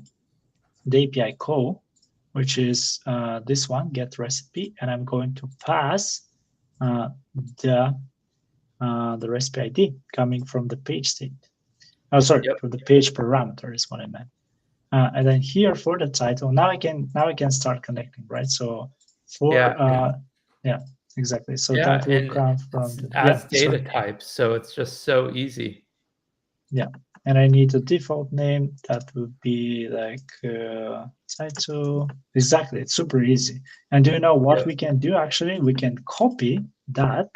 the API call, which is this one, get recipe, and I'm going to pass the recipe ID coming from the page state. Oh, sorry,
Yep.
from the page parameter is what I meant. And then here for the title, now I can start connecting, right? So for yeah, exactly. So
Yeah,
that will
and
come from
it's
the
as data
sorry.
types, so it's just so easy.
Yeah, and I need a default name that would be like title. Exactly, it's super easy. And do you know what
Yep.
we can do? Actually, we can copy that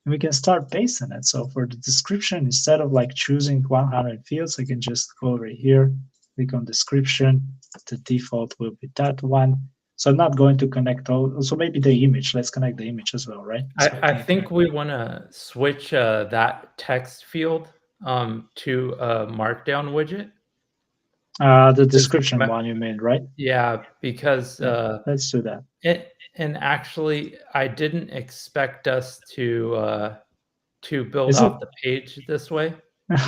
and we can start pasting it. So for the description, instead of like choosing 100 fields, I can just go over here, click on description. The default will be that one. So I'm not going to connect all. So maybe the image. Let's connect the image as well, right? So
I think we want to switch that text field to a Markdown widget.
the description one, you mean, right?
Yeah, because
Yeah, let's do that.
and actually, I didn't expect us to build
Is it?
off the page this way.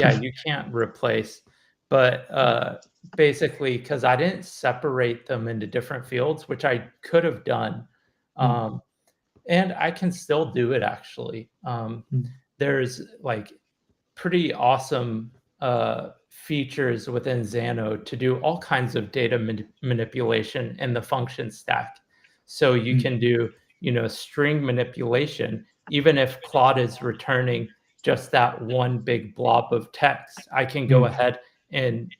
Yeah, you can't replace, but basically, because I didn't separate them into different fields, which I could have done, and I can still do it actually. There's like pretty awesome features within Xano to do all kinds of data manipulation in the function stack. So you can do, string manipulation, even if Claude is returning just that one big blob of text. I can go ahead and,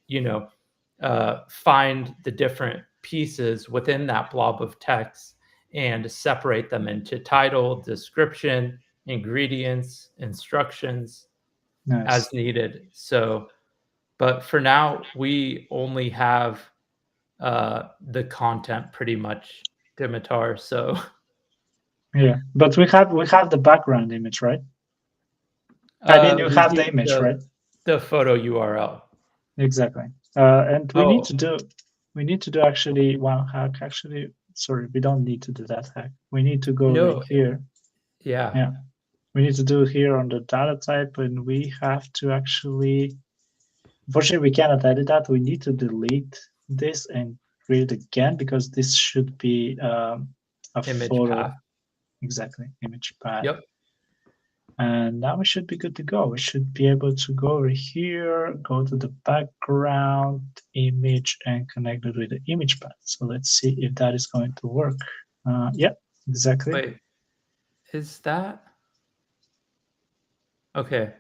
find the different pieces within that blob of text and separate them into title, description, ingredients, instructions,
Nice.
as needed. So, but for now, we only have the content pretty much, Dimitar. So,
Yeah, but we have the background image, right? I mean, you
we
have the
need
image, right?
the photo URL.
Exactly. And
Oh,
we need to do actually one hack. Actually, sorry, we don't need to do that hack. We need to go over
no,
here.
yeah.
Yeah, we need to do here on the data type, and we have to actually. Unfortunately, we cannot edit that. We need to delete this and create it again because this should be a
Image
photo.
path.
Exactly, image path.
Yep.
And now we should be good to go. We should be able to go over here, go to the background image and connect it with the image path. So let's see if that is going to work. Yeah, exactly.
Wait, is that okay?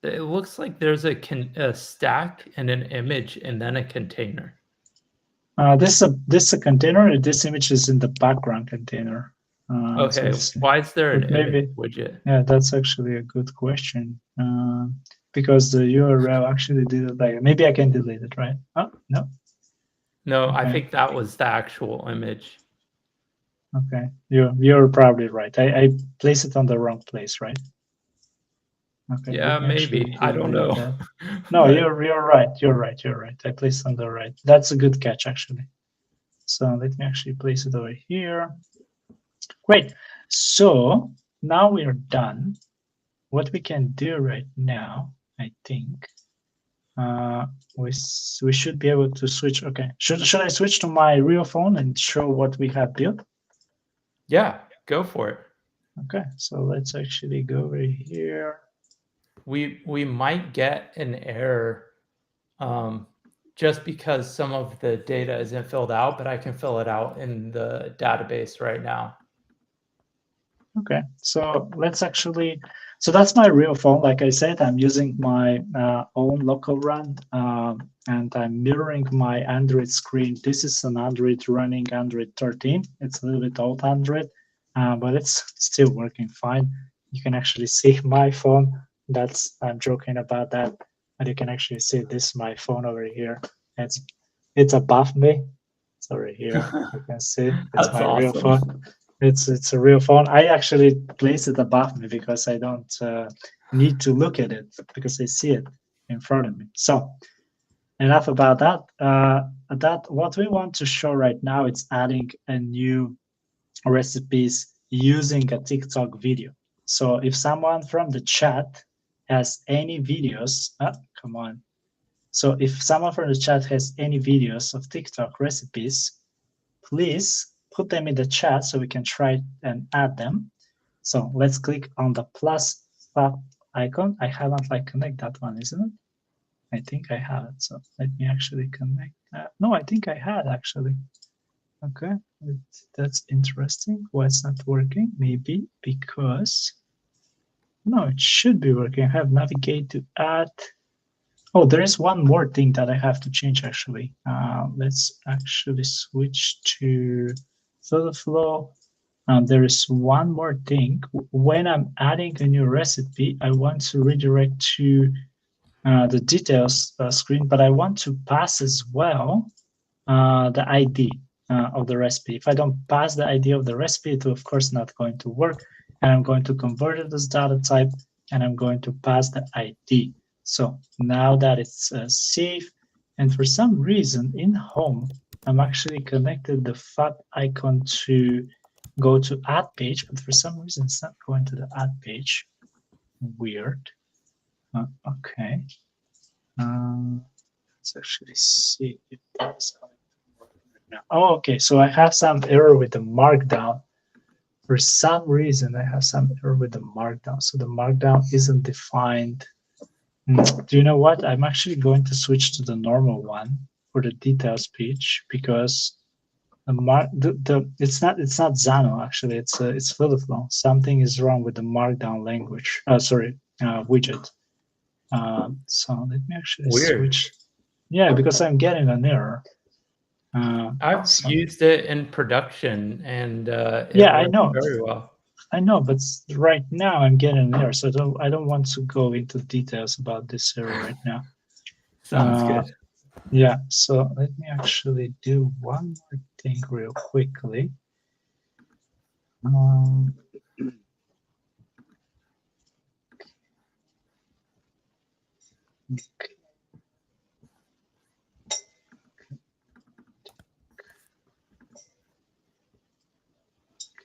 It looks like there's a stack and an image and then a container.
This is a container. This image is in the background container.
Okay, why is there an
but maybe,
image widget?
yeah, that's actually a good question. Because the URL actually did it like, maybe I can delete it, right? Oh, no.
No, I
Okay.
think that was the actual image.
Okay, you're probably right. I placed it on the wrong place, right? Okay,
Yeah,
let me actually
maybe. I don't
delete
know.
that. No,
But
you're right. You're right. You're right. I placed on the right. That's a good catch, actually. So let me actually place it over here. Great. So now we are done. What we can do right now, I think, we should be able to switch. Okay, should I switch to my real phone and show what we have built?
yeah, go for it.
Okay, so let's actually go over here.
We might get an error just because some of the data isn't filled out, but I can fill it out in the database right now.
Okay, so let's actually, so that's my real phone. Like I said, I'm using my own local run and I'm mirroring my Android screen. This is an Android running Android 13. It's a little bit old Android, but it's still working fine. You can actually see my phone. I'm joking about that, but you can actually see this, my phone over here. It's above me. It's over here. You can see it's
That's
my real
awesome.
phone. It's a real phone. I actually place it above me because I don't need to look at it because I see it in front of me. So enough about that. That what we want to show right now is adding a new recipes using a TikTok video. So if someone from the chat has any videos, come on. So if someone from the chat has any videos of TikTok recipes, please put them in the chat so we can try and add them. So let's click on the plus icon. I haven't like connect that one, isn't it? I think I have it. So let me actually connect. No, I think I had actually. Okay, that's interesting. Why it's not working? Maybe because no, it should be working. I have navigate to add. Oh, there is one more thing that I have to change actually. Let's actually switch to FlutterFlow. There is one more thing. When I'm adding a new recipe, I want to redirect to the details screen, but I want to pass as well the ID of the recipe. If I don't pass the ID of the recipe, it will of course not going to work. And I'm going to convert it as data type, and I'm going to pass the ID. So now that it's safe, and for some reason in home, I'm actually connected the FAT icon to go to add page, but for some reason it's not going to the add page. Weird. Okay. Let's actually see if that's going to work right now. Oh, okay. So I have some error with the markdown. For some reason, I have some error with the markdown. So the markdown isn't defined. Do you know what? I'm actually going to switch to the normal one for the details page because it's not Xano actually. It's FlutterFlow. Something is wrong with the markdown language. Widget. So let me actually
Weird.
switch. Yeah, because I'm getting an error.
I've
So,
used it in production and it
yeah, I
works
know,
very well.
but right now I'm getting an error. So I don't want to go into details about this error right now.
Sounds good.
Yeah, so let me actually do one more thing real quickly. Okay.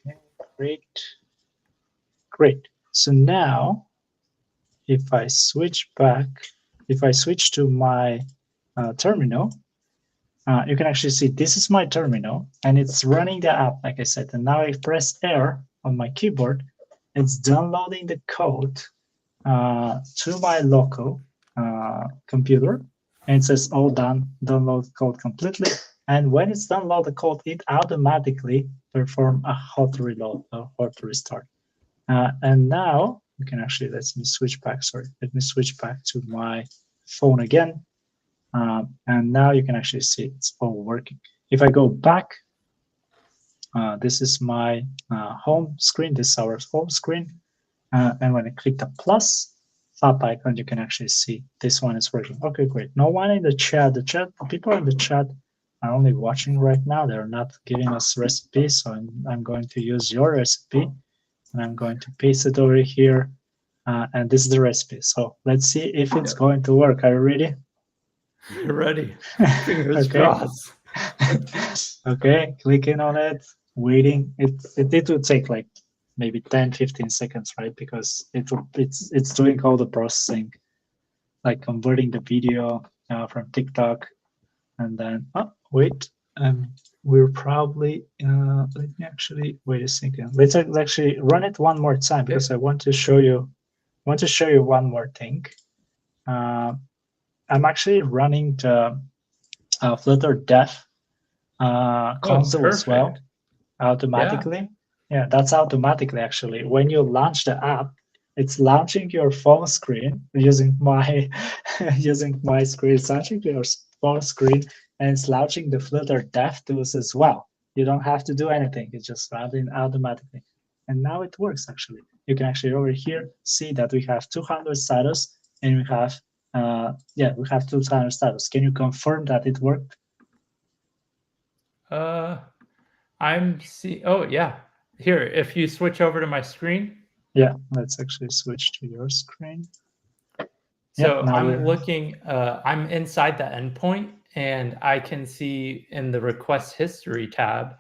Okay, great. So now, if I switch to my terminal, you can actually see this is my terminal and it's running the app, like I said. And now I press R on my keyboard, it's downloading the code to my local computer. And it says all done, download code completely. And when it's download the code, it automatically perform a hot reload, a hot restart. And now we can actually, let me switch back to my phone again. And now you can actually see it's all working. If I go back, this is my home screen. This is our home screen. And when I click the plus up icon, you can actually see this one is working. Okay, great. No one in the chat. The people in the chat are only watching right now. They're not giving us recipes. So I'm going to use your recipe, and I'm going to paste it over here. And this is the recipe. So let's see if it's going to work. Are you ready?
You're ready. Fingers
Okay.
crossed.
Okay, clicking on it, waiting. It will take like maybe 10-15 seconds, right? Because it's doing all the processing, like converting the video from TikTok, and then wait, we're probably let me actually wait a second. Let's actually run it one more time because I want to show you one more thing. I'm actually running the Flutter Dev console as well automatically. Yeah, that's automatically actually. When you launch the app, it's launching your phone screen using my screen. It's launching your phone screen, and it's launching the Flutter Dev tools as well. You don't have to do anything. It's just running automatically. And now it works actually. You can actually over here see that we have 200 status, and we have we have 200 status. Can you confirm that it worked?
I'm see. Oh yeah, here. If you switch over to my screen.
Yeah, let's actually switch to your screen.
So I'm looking. I'm inside the endpoint, and I can see in the request history tab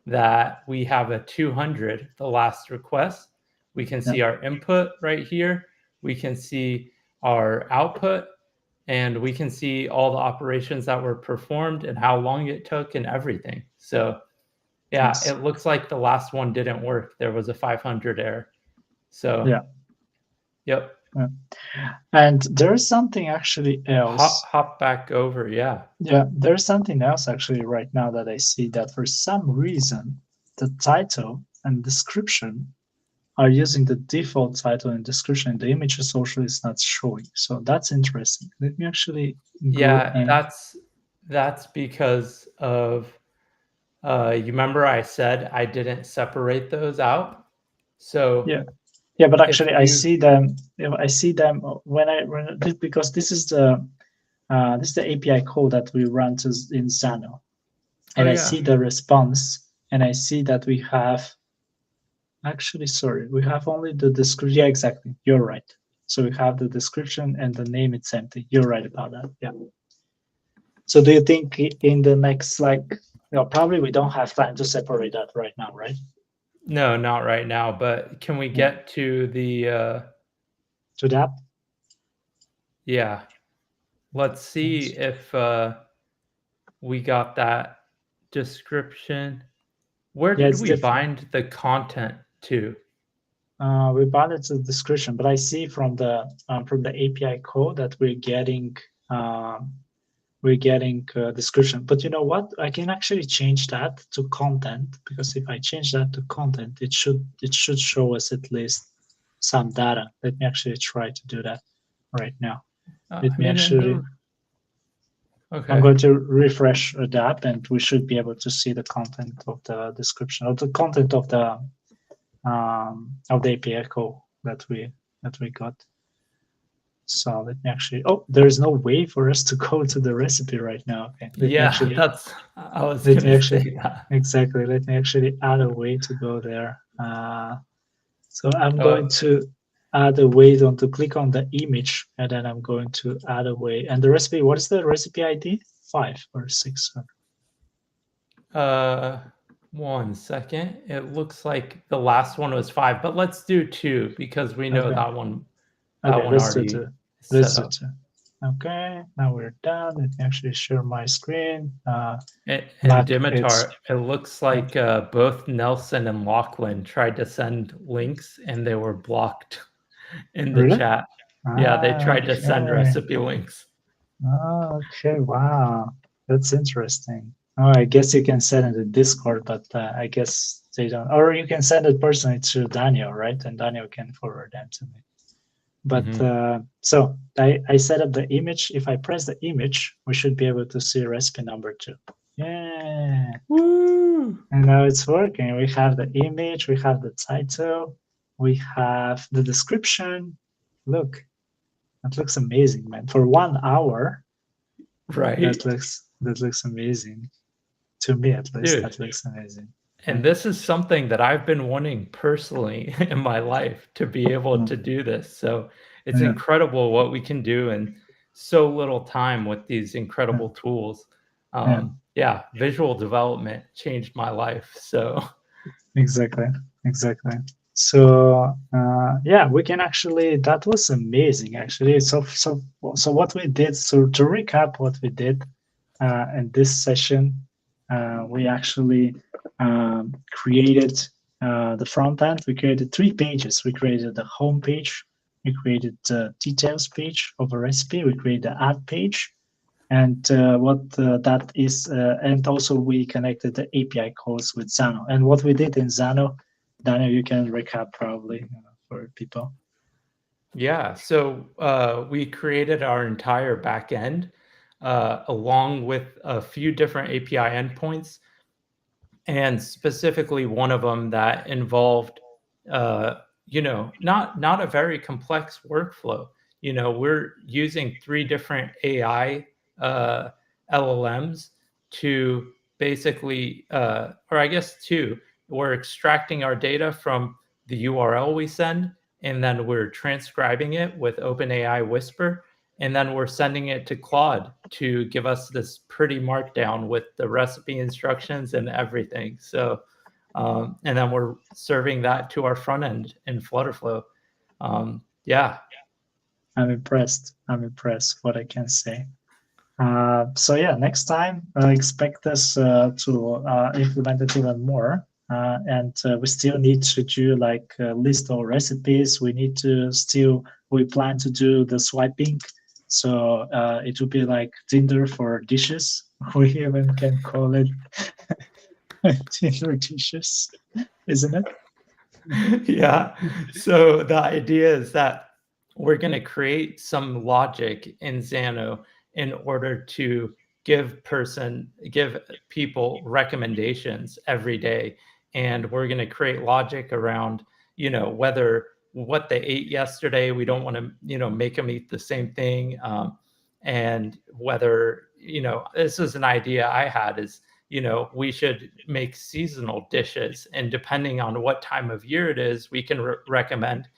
that we have a 200, the last request. We can see our input right here. We can see our output, and we can see all the operations that were performed and how long it took and everything. So yeah, yes. It looks like the last one didn't work. There was a 500 error. So
yeah.
Yep.
Yeah. And there's something actually else.
Hop back over, yeah.
Yeah, there's something else actually right now that I see that for some reason the title and description are using the default title and description, and the image social is not showing. So that's interesting. Let me actually
that's because of you remember I said I didn't separate those out. So
yeah, but actually I see them. I see them when I run because this is the API call that we run in Xano, and I see the response, and I see that we have. Actually, sorry, we have only the description. Yeah, exactly. You're right. So we have the description and the name. It's empty. You're right about that. Yeah. So do you think in the next, probably we don't have time to separate that right now, right?
No, not right now. But can we get to the
to that?
Yeah. Let's see if we got that description. Where did we bind the content to?
We bind it to the description, but I see from the API code that we're getting description. But you know what? I can actually change that to content, because if I change that to content, it should show us at least some data. Let me actually try to do that right now.
Okay.
I'm going to refresh the app, and we should be able to see the content of the description, or the content of the API code that we got. So let me actually. Oh, there is no way for us to go to the recipe right now. Okay.
I was going to say that.
Exactly. Let me actually add a way to go there. So I'm going to add a way to click on the image, and then I'm going to add a way. And the recipe, what is the recipe ID? 5 or 6?
1 second. It looks like the last one was 5, but let's do 2 because we know that one.
Let's do 2. Okay, now we're done. Let me actually share my screen.
And Dimitar, it looks like both Nelson and Lachlan tried to send links and they were blocked in the chat. Yeah, they tried to send recipe links.
Okay, wow. That's interesting. Oh, I guess you can send it in Discord, but I guess they don't. Or you can send it personally to Daniel, right? And Daniel can forward them to me. But
Hmm.
so I set up the image. If I press the image, we should be able to see recipe number 2. Yeah.
Woo!
And now it's working. We have the image, we have the title, we have the description. Look, that looks amazing, man. For 1 hour,
Right,
that looks amazing. To me at least,
dude.
that looks amazing.
And this is something that I've been wanting personally in my life to be able
Mm,
to do this. So it's
yeah,
incredible what we can do in so little time with these
yeah,
incredible tools.
yeah,
Yeah, visual development changed my life. So
exactly, exactly. So yeah, we can actually. That was amazing, actually. So what we did. So to recap, what we did in this session, we actually created the front end. We created 3 pages. We created the home page. We created the details page of a recipe. We created the add page, and what that is, and also we connected the API calls with Xano. And what we did in Xano, Daniel, you can recap probably for people.
yeah, so we created our entire backend along with a few different API endpoints, and specifically one of them that involved uh, not a very complex workflow. We're using 3 different AI uh, LLMs to basically or I guess 2. We're extracting our data from the URL we send, and then we're transcribing it with OpenAI Whisper, and then we're sending it to Claude to give us this pretty markdown with the recipe instructions and everything. So, and then we're serving that to our front end in FlutterFlow. Yeah,
I'm impressed. I'm impressed. What I can say. So yeah, next time expect us to implement it even more. And we still need to do like a list of recipes. We need to still, we plan to do the swiping. So it will be like Tinder for dishes. We even can call it Tinder dishes, isn't it?
yeah. So the idea is that we're going to create some logic in Xano in order to give people recommendations every day, and we're going to create logic around whether what they ate yesterday. We don't want to make them eat the same thing, and whether this is an idea I had is we should make seasonal dishes. And depending on what time of year it is, we can recommend,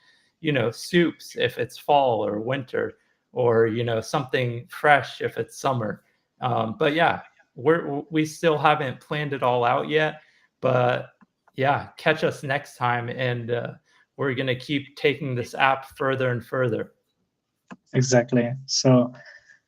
soups if it's fall or winter, or, something fresh if it's summer. But yeah, we still haven't planned it all out yet. But yeah, catch us next time. And we're going to keep taking this app further and further.
Exactly. So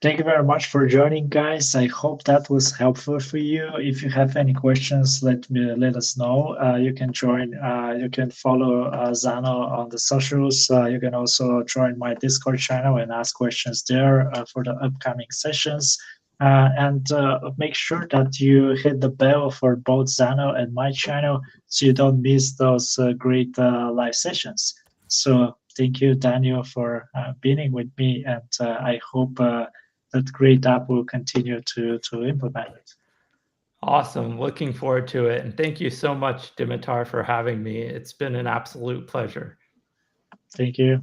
thank you very much for joining, guys. I hope that was helpful for you. If you have any questions, let us know. You can join. You can follow Zano on the socials. You can also join my Discord channel and ask questions there for the upcoming sessions. And make sure that you hit the bell for both Zano and my channel so you don't miss those great live sessions. So thank you, Daniel, for being with me, and I hope that great app will continue to implement it.
Awesome. Looking forward to it. And thank you so much, Dimitar, for having me. It's been an absolute pleasure.
Thank you.